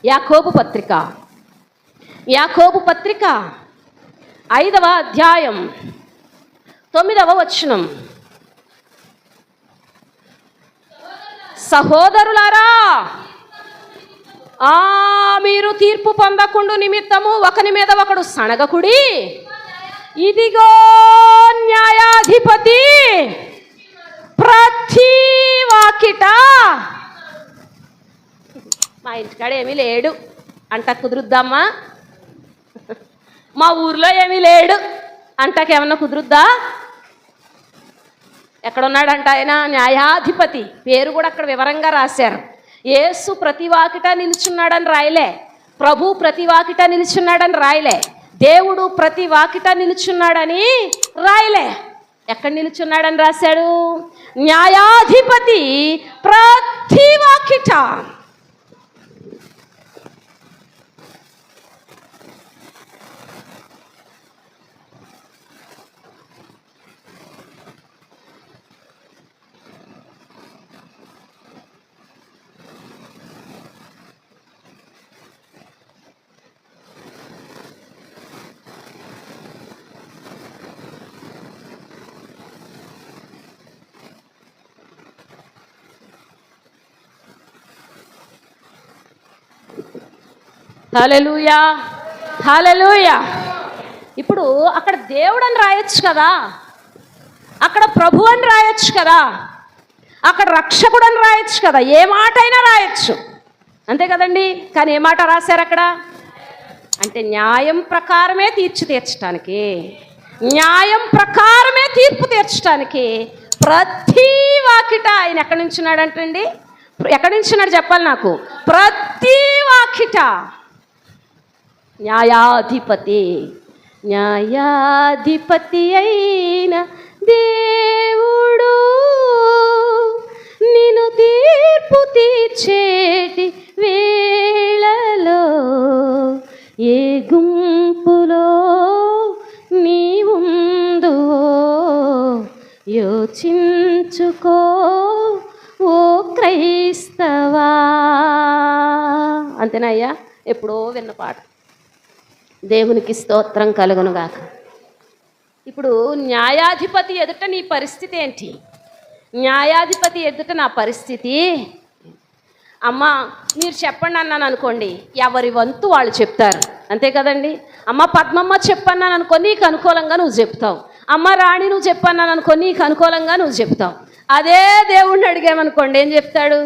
యాకోబు పత్రిక 5వ అధ్యాయం 9వ వచనం. సహోదరులారా, మీరు తీర్పు పొందకుండు నిమిత్తము ఒకని మీద ఒకడు సనగకుడి. ఇదిగో న్యాయాధిపతి ప్రతి వాకిట. మా ఇంటికాడ ఏమీ లేడు అంట కుదురుద్దామ్మా? మా ఊర్లో ఏమీ లేడు అంటకేమన్నా కుదురుద్దా? ఎక్కడున్నాడంట ఆయన? న్యాయాధిపతి. పేరు కూడా అక్కడ వివరంగా రాశారు. యేసు ప్రతి వాకిట నిలుచున్నాడని రాయలే, ప్రభు ప్రతి వాకిట నిలుచున్నాడని రాయలే, దేవుడు ప్రతి వాకిట నిలుచున్నాడని రాయలే. ఎక్కడ నిలుచున్నాడని రాశాడు? న్యాయాధిపతి ప్రతి వాకిట. హల్లెలూయా, హల్లెలూయా. ఇప్పుడు అక్కడ దేవుడు అని రాయొచ్చు కదా, అక్కడ ప్రభు అని రాయొచ్చు కదా, అక్కడ రక్షకుడు అని రాయొచ్చు కదా, ఏ మాట అయినా రాయొచ్చు, అంతే కదండి. కానీ ఏ మాట రాశారు అక్కడ? అంటే న్యాయం ప్రకారమే తీర్చడానికి, న్యాయం ప్రకారమే తీర్పు తీర్చడానికి ప్రతి వాకిట ఆయన ఎక్కడి నుంచి ఉన్నాడంటండి? ఎక్కడి నుంచి ఉన్నాడు చెప్పాలి నాకు? ప్రతి వాకిట న్యాయాధిపతి. న్యాయాధిపతి అయిన దేవుడు నిన్ను తీర్పు తీర్చేటి వేళలో ఏ గుంపులో నీవుందో యోచించుకో ఓ క్రైస్తవా. అంతేనయ్యా, ఎప్పుడో విన్న పాట. దేవునికి స్తోత్రం కలుగునుగాక. ఇప్పుడు న్యాయాధిపతి ఎదుట నీ పరిస్థితి ఏంటి? న్యాయాధిపతి ఎదుట నా పరిస్థితి, అమ్మ మీరు చెప్పండి అన్నాను అనుకోండి, ఎవరి వంతు వాళ్ళు చెప్తారు, అంతే కదండి. అమ్మ పద్మమ్మ చెప్పన్నాను అనుకో, నీకు అనుకూలంగా నువ్వు చెప్తావు. అమ్మ రాణి నువ్వు చెప్పన్నాను అనుకో, నీకు అనుకూలంగా నువ్వు చెప్తావు. అదే దేవుణ్ణి అడిగామనుకోండి, ఏం చెప్తాడు?